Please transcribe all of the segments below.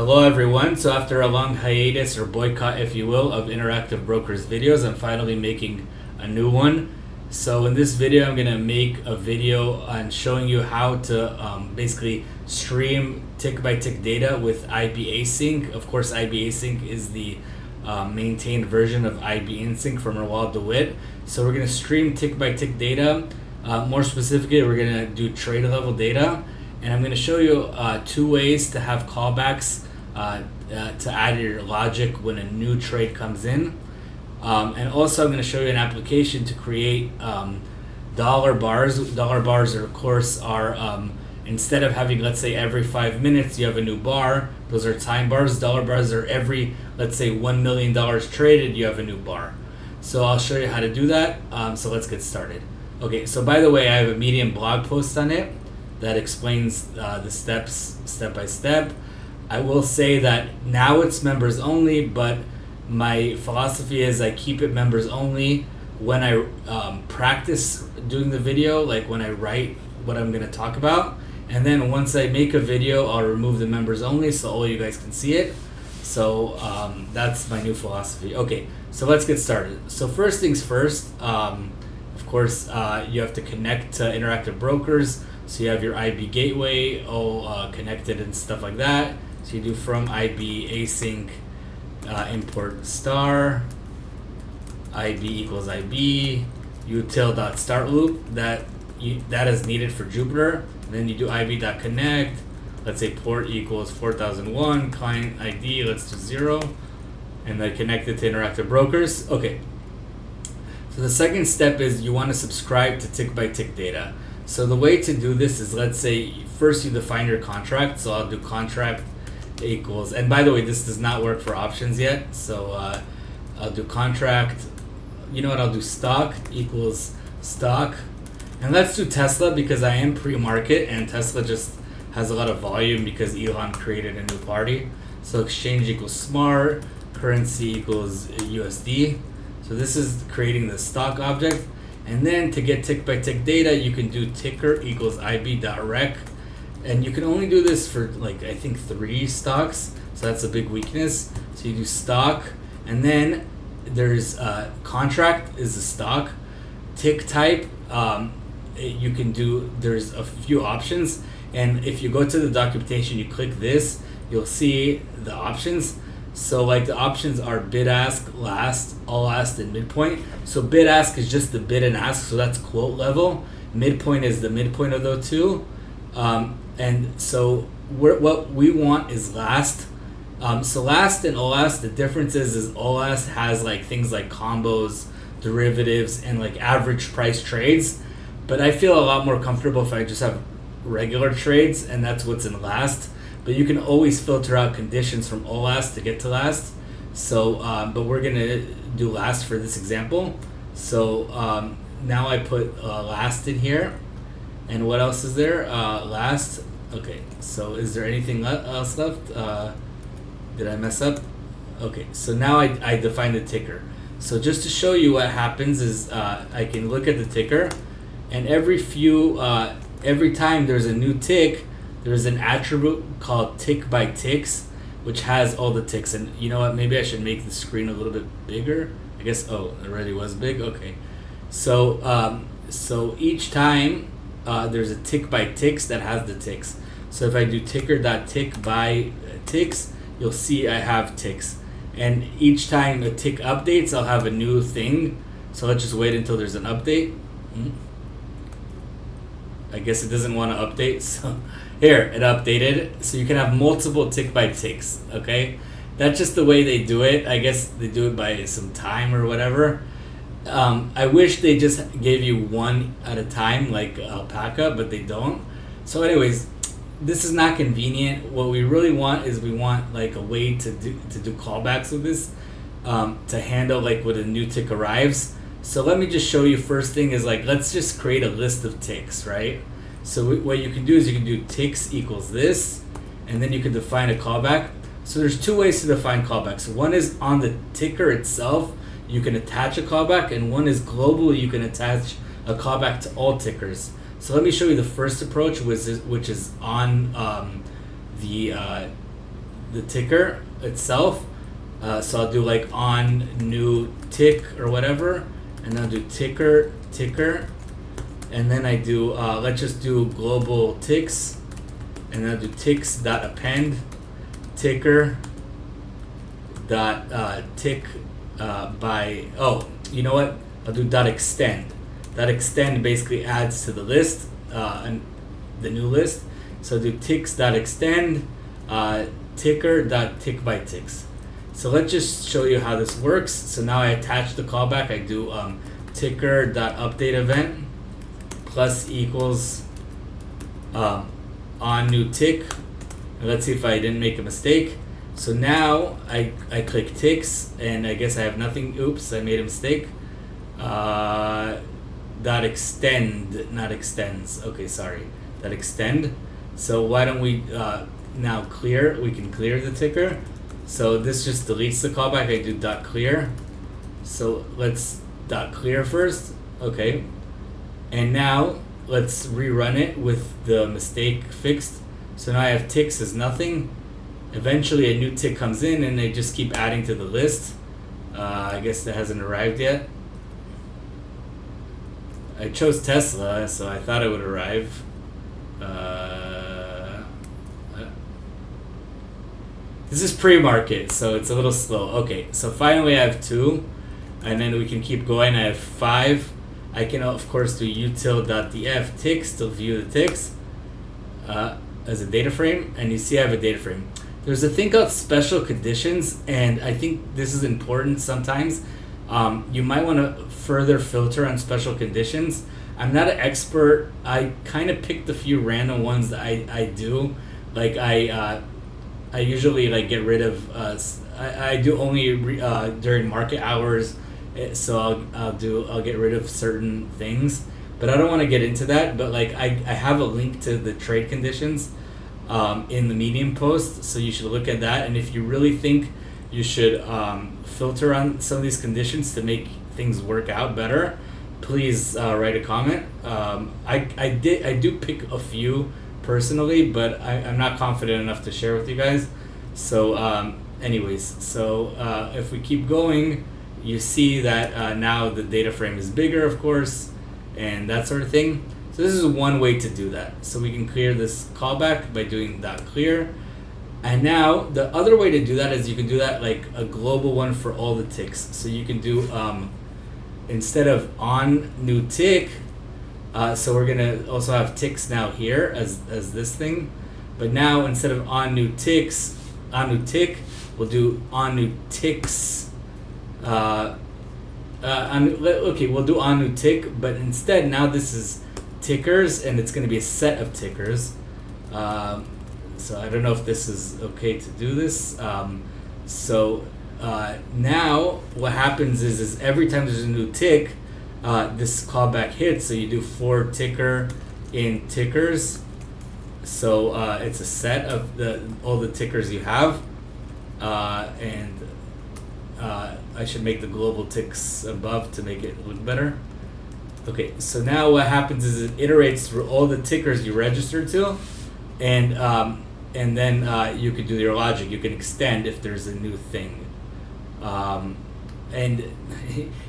Hello everyone, so after a long hiatus or boycott if you will of Interactive Brokers videos, I'm finally making a new one. So in this video I'm going to make a video on showing you how to basically stream tick by tick data with IB async. Of course IB async is the maintained version of IB insync from Rawal DeWitt. So we're going to stream tick by tick data. More specifically, we're going to do trade level data, and I'm going to show you two ways to have callbacks to add your logic when a new trade comes in. And also I'm going to show you an application to create dollar bars. Dollar bars are, of course, instead of having, let's say, every 5 minutes you have a new bar, those are time bars. Dollar bars are every, let's say, $1 million traded, you have a new bar. So I'll show you how to do that. So let's get started. Okay, so by the way, I have a Medium blog post on it that explains the steps step by step. I will say that now it's members only, but my philosophy is I keep it members only when I practice doing the video, like when I write what I'm going to talk about. And then once I make a video, I'll remove the members only so all you guys can see it. So that's my new philosophy. Okay, so let's get started. So first things first, of course, you have to connect to Interactive Brokers. So you have your IB gateway all connected and stuff like that. So you do from IB async import star IB equals IB util.start loop that is needed for Jupyter. And then you do IB.connect. Let's say port equals 4001, client ID, let's do 0, and then connect it to Interactive Brokers. Okay. So the second step is you want to subscribe to tick by tick data. So the way to do this is, let's say first you define your contract. So I'll do contract equals, and by the way, this does not work for options yet. So I'll do contract, you know what, I'll do stock equals stock. And let's do Tesla because I am pre-market and Tesla just has a lot of volume because Elon created a new party. So exchange equals smart, currency equals USD. So this is creating the stock object. And then to get tick by tick data, you can do ticker equals IB.rec. And you can only do this for, like, I think 3 stocks. So that's a big weakness. So you do stock, and then there's contract is the stock. Tick type, you can do, there's a few options. And if you go to the documentation, you click this, you'll see the options. So like the options are bid ask, last, all asked, and midpoint. So bid ask is just the bid and ask, so that's quote level. Midpoint is the midpoint of those two. And so what we want is last. So last and all asked, the difference is all asked has like things like combos, derivatives, and like average price trades. But I feel a lot more comfortable if I just have regular trades, and that's what's in last. But you can always filter out conditions from all last to get to last. So, but we're gonna do last for this example. So now I put last in here. And what else is there? Last. Okay, so is there anything else left? Did I mess up? Okay, so now I define the ticker. So just to show you what happens is I can look at the ticker, and every time there's a new tick, there's an attribute called tick by ticks, which has all the ticks. And you know what? Maybe I should make the screen a little bit bigger. I guess, oh, it already was big. Okay. So, so each time there's a tick by ticks that has the ticks. So if I do ticker.tick by ticks, you'll see I have ticks. And each time a tick updates, I'll have a new thing. So let's just wait until there's an update. I guess it doesn't want to update. So here, it updated. So you can have multiple tick by ticks, okay? That's just the way they do it. I guess they do it by some time or whatever. I wish they just gave you one at a time like Alpaca, but they don't. So anyways, this is not convenient. What we really want is we want like a way to do callbacks with this, to handle like when a new tick arrives. So let me just show you. First thing is, like, let's just create a list of ticks, right? So what you can do is you can do ticks equals this, and then you can define a callback. So there's 2 ways to define callbacks. One is on the ticker itself, you can attach a callback, and one is globally, you can attach a callback to all tickers. So let me show you the first approach, which is on the the ticker itself. So I'll do like on new tick or whatever, and I'll do ticker, and then I do let's just do global ticks, and then I'll do ticks dot append ticker dot tick by, oh, you know what? I'll do dot extend. Dot extend basically adds to the list, and the new list. So I'll do ticks dot extend ticker dot tick by ticks. So let's just show you how this works. So now I attach the callback. I do ticker dot update event plus equals on new tick. And let's see if I didn't make a mistake. So now I click ticks, and I guess I have nothing. Oops, I made a mistake. Dot extend, not extends. Okay, sorry. Dot extend. So why don't we now clear? We can clear the ticker. So this just deletes the callback. I do dot clear. So let's dot clear first. Okay. And now let's rerun it with the mistake fixed. So now I have ticks as nothing. Eventually a new tick comes in, and they just keep adding to the list. I guess that hasn't arrived yet. I chose Tesla, so I thought it would arrive. This is pre-market, so it's a little slow. Okay, so finally I have 2, and then we can keep going. I have 5. I can of course do util.df ticks to view the ticks as a data frame, and you see I have a data frame. There's a thing called special conditions, and I think this is important sometimes. You might want to further filter on special conditions. I'm not an expert. I kind of picked a few random ones that I do. Like I usually like get rid of. I do only during market hours, so I'll get rid of certain things. But I don't want to get into that. But like I have a link to the trade conditions in the Medium post, so you should look at that. And if you really think you should filter on some of these conditions to make things work out better, please write a comment. I do pick a few personally, but I'm not confident enough to share with you guys. So anyways, so if we keep going, you see that now the data frame is bigger, of course, and that sort of thing. So this is one way to do that. So we can clear this callback by doing dot clear. And now the other way to do that is you can do that like a global one for all the ticks. So you can do instead of on new tick, so we're gonna also have ticks now here as this thing, but now instead of on new tick, we'll do on new ticks. Okay, we'll do on new tick, but instead now this is tickers, and it's gonna be a set of tickers. So I don't know if this is okay to do this. Now what happens is every time there's a new tick, this callback hits. So you do for ticker in tickers. So it's a set of all the tickers you have, and I should make the global ticks above to make it look better. Okay, so now what happens is it iterates through all the tickers you registered to, and then you could do your logic. You can extend if there's a new thing. And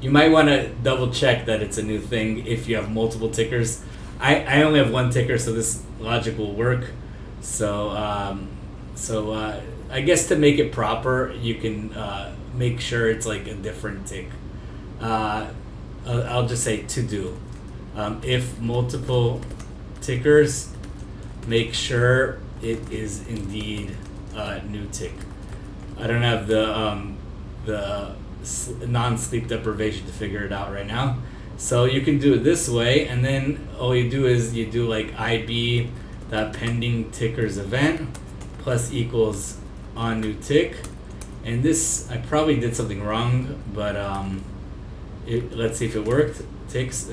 you might want to double check that it's a new thing if you have multiple tickers. I only have one ticker, so this logic will work. So I guess to make it proper, you can make sure it's like a different tick. I'll just say to do. If multiple tickers, make sure it is indeed a new tick. I don't have the non-sleep deprivation to figure it out right now. So you can do it this way, and then all you do is you do like IB that pending tickers event plus equals on new tick. And this, I probably did something wrong, but let's see if it worked. Ticks.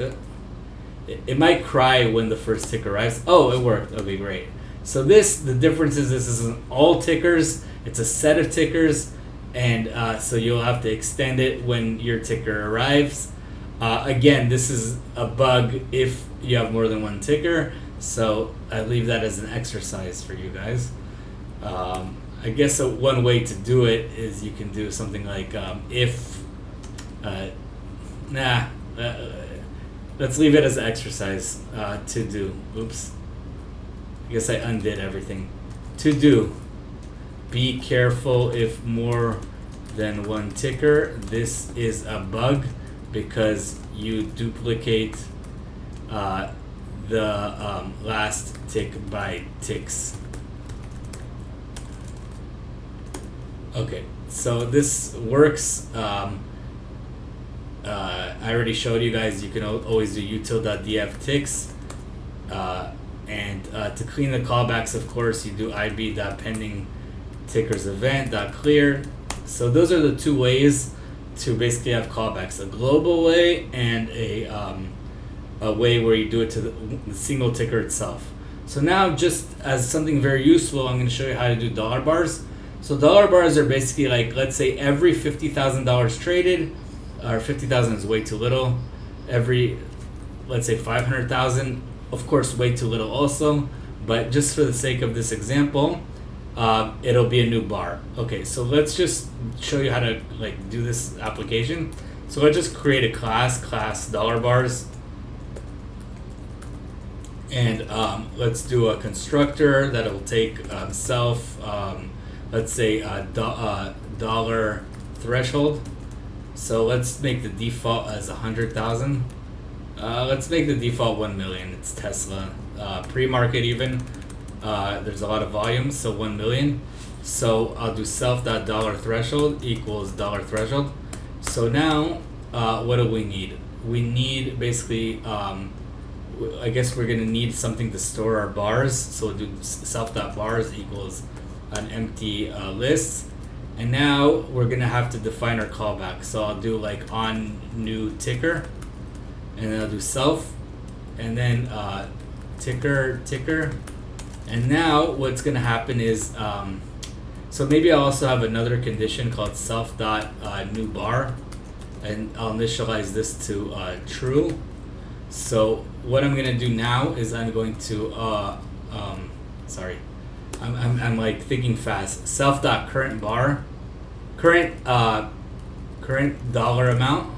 It might cry when the first tick arrives. Oh, it worked. Okay, great. So the difference is this isn't all tickers. It's a set of tickers. And so you'll have to extend it when your ticker arrives. Again, this is a bug if you have more than one ticker, so I leave that as an exercise for you guys. I guess one way to do it is you can do something like if, let's leave it as an exercise. To do, oops, I guess I undid everything. To do, be careful if more than one ticker. This is a bug because you duplicate the last tick by ticks. Okay, so this works. I already showed you guys you can always do util.df ticks. And to clean the callbacks, of course, you do ib.pending tickers event.clear. So those are the two ways to basically have callbacks: a global way and a way where you do it to the single ticker itself. So now, just as something very useful, I'm going to show you how to do dollar bars. So dollar bars are basically like, let's say every $50,000 traded, or 50,000 is way too little. Every, let's say 500,000, of course, way too little also. But just for the sake of this example, it'll be a new bar. Okay, so let's just show you how to like do this application. So let's just create a class dollar bars, and let's do a constructor that will take self. Let's say dollar threshold. So let's make the default as 100,000. Let's make the default 1 million. It's Tesla. Pre-market even. There's a lot of volume, so 1 million. So I'll do self.dollar threshold equals dollar threshold. So now, what do we need? We need basically, I guess we're gonna need something to store our bars. So we'll do self.bars equals an empty list. And now we're gonna have to define our callback. So I'll do like on new ticker, and then I'll do self, and then ticker. And now what's gonna happen is, so maybe I'll also have another condition called self dot new bar, and I'll initialize this to true. So what I'm gonna do now is I'm going to I'm like thinking fast. Self dot current bar, current dollar amount.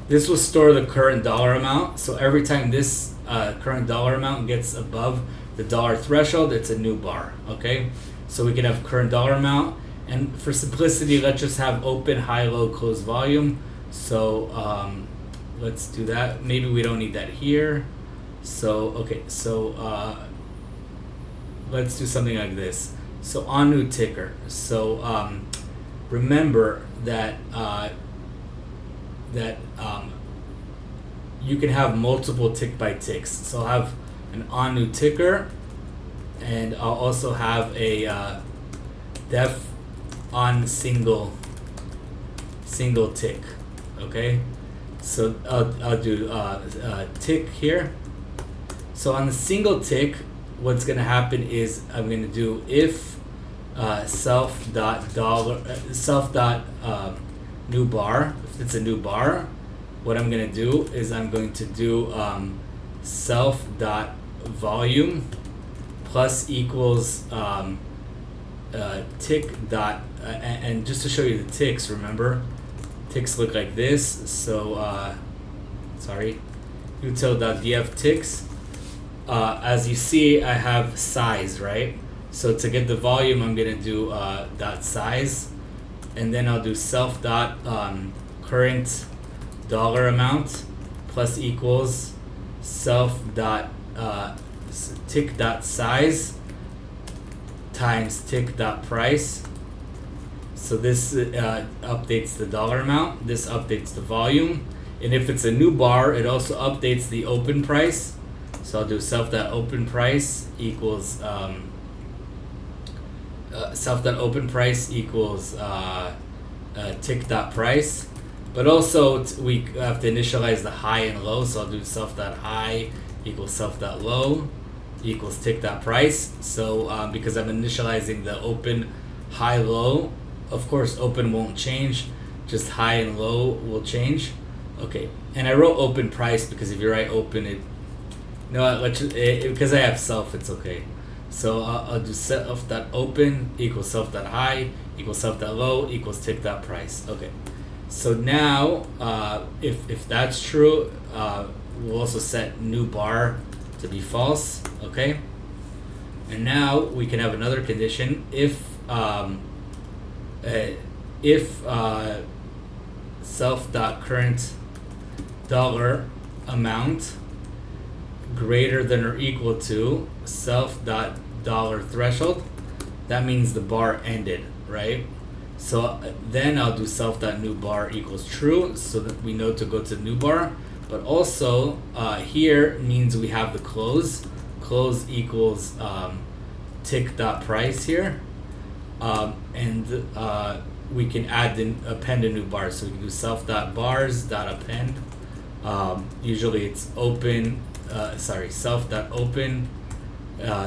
This will store the current dollar amount. So every time this current dollar amount gets above the dollar threshold, it's a new bar. Okay, so we can have current dollar amount, and for simplicity, let's just have open, high, low, close volume. So let's do that. Maybe we don't need that here. So okay, so let's do something like this. So on new ticker. So remember that you can have multiple tick by ticks. So I'll have an on new ticker, and I'll also have a def on single tick. Okay, so I'll do tick here. So on the single tick, what's gonna happen is I'm gonna do if self dot new bar. If it's a new bar, what I'm gonna do is I'm going to do self dot volume plus equals tick dot and just to show you the ticks, remember ticks look like this. So util.df ticks. As you see, I have size, right? So to get the volume, I'm gonna do dot size, and then I'll do self dot current dollar amount plus equals self dot tick dot size times tick dot price. So this updates the dollar amount. This updates the volume, and if it's a new bar, it also updates the open price. So I'll do self dot open price equals tick dot price, but also we have to initialize the high and low. So I'll do self dot high equals self dot low equals tick dot price. So because I'm initializing the open, high, low, of course open won't change, just high and low will change. Okay, and I wrote open price because if you write open, it no, because I have self, it's okay. So I'll do self.open equals self.high equals self.low equals tick.price. Okay. So now, if that's true, we'll also set new bar to be false. Okay. And now we can have another condition if self.current dollar amount greater than or equal to self.dollar threshold, that means the bar ended, right? So then I'll do self.new bar equals true, so that we know to go to new bar. But also here means we have the close. Close equals tick.price here, and we can append a new bar. So we can do self.bars.append. Usually it's open. Self.open,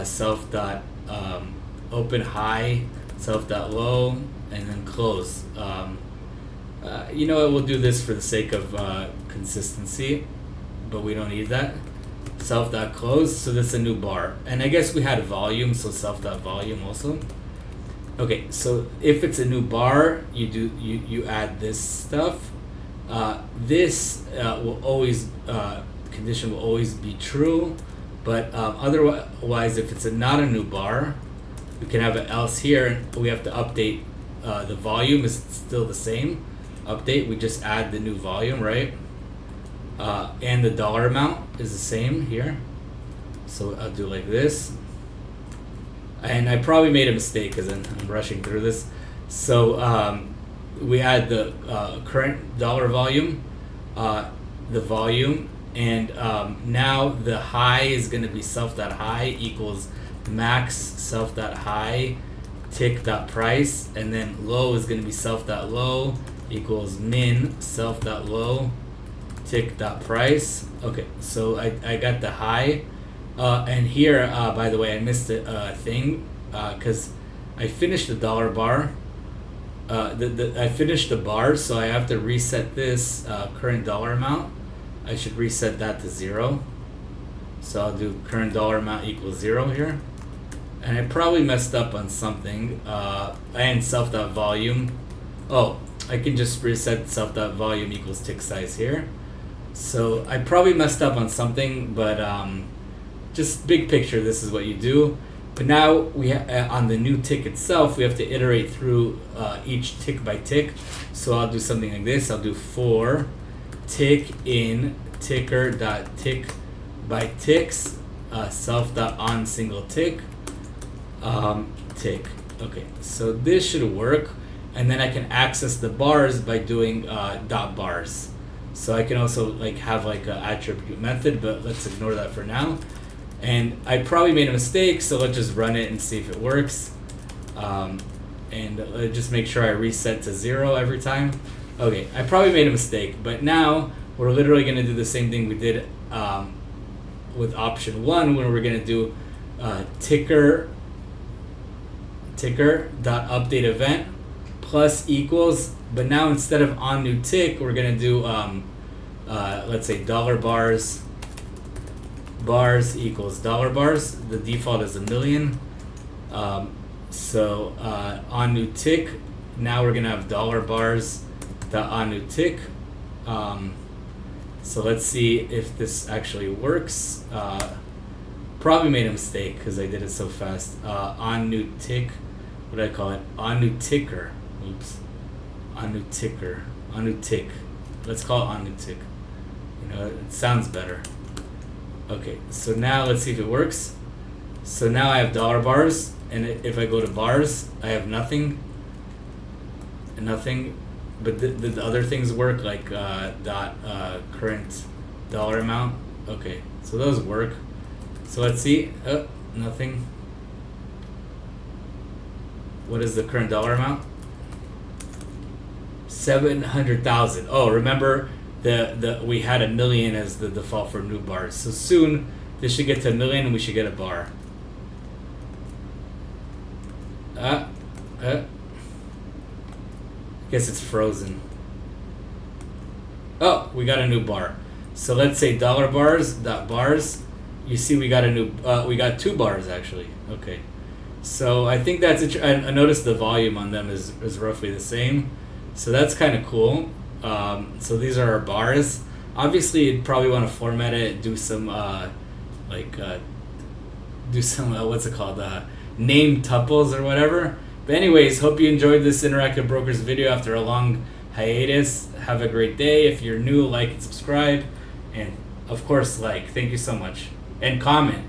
self.open high, self.low, and then close. You know what, we'll do this for the sake of consistency, but we don't need that. Self.close, so that's a new bar. And I guess we had volume, so self.volume also. Okay, so if it's a new bar, you add this stuff. This will always condition will always be true, but otherwise, if it's not a new bar, we can have an else here, and we have to update the volume is still the same. Update, we just add the new volume, right? And the dollar amount is the same here. So I'll do like this. And I probably made a mistake because I'm rushing through this. So we add the current dollar volume, the volume, and now the high is going to be self.high equals max self.high tick.price, and then low is going to be self.low equals min self.low tick.price. Okay, so I got the high, and here by the way, I missed a thing because I finished the dollar bar. I finished the bar, so I have to reset this current dollar amount. I should reset that to 0. So I'll do current dollar amount equals 0 here. And I probably messed up on something. And self.volume. Oh, I can just reset self.volume equals tick size here. So I probably messed up on something, but just big picture, this is what you do. But now we on the new tick itself, we have to iterate through each tick by tick. So I'll do something like this. I'll do for tick in ticker dot tick by ticks self dot on single tick tick. Okay, so this should work, and then I can access the bars by doing dot bars. So I can also like have like an attribute method, but let's ignore that for now. And I probably made a mistake, so let's just run it and see if it works. And just make sure I reset to 0 every time. Okay, I probably made a mistake, but now we're literally going to do the same thing we did with option 1, when we're going to do ticker dot update event plus equals. But now instead of on new tick, we're going to do let's say dollar bars equals dollar bars. The default is 1,000,000. So on new tick, now we're going to have dollar bars dot on new tick. So let's see if this actually works. Probably made a mistake because I did it so fast. On new tick, what do I call it? On new ticker. Oops. On new ticker. On new tick. Let's call it on new tick. You know, it sounds better. Okay, so now let's see if it works. So now I have dollar bars, and if I go to bars, I have nothing. Nothing. But the other things work, like dot current dollar amount. Okay, so those work. So let's see. Nothing. What is the current dollar amount? 700,000. Oh, remember we had 1,000,000 as the default for new bars. So soon this should get to 1,000,000 and we should get a bar. Guess it's frozen. Oh, we got a new bar. So let's say dollar bars dot bars you see we got a new, we got 2 bars actually. Okay. So I think that's it. I noticed the volume on them is roughly the same. So that's kind of cool. So these are our bars. Obviously, you'd probably want to format it, do some what's it called, name tuples or whatever. But anyways, hope you enjoyed this Interactive Brokers video after a long hiatus. Have a great day. If you're new, like and subscribe, and of course, like. Thank you so much, and comment.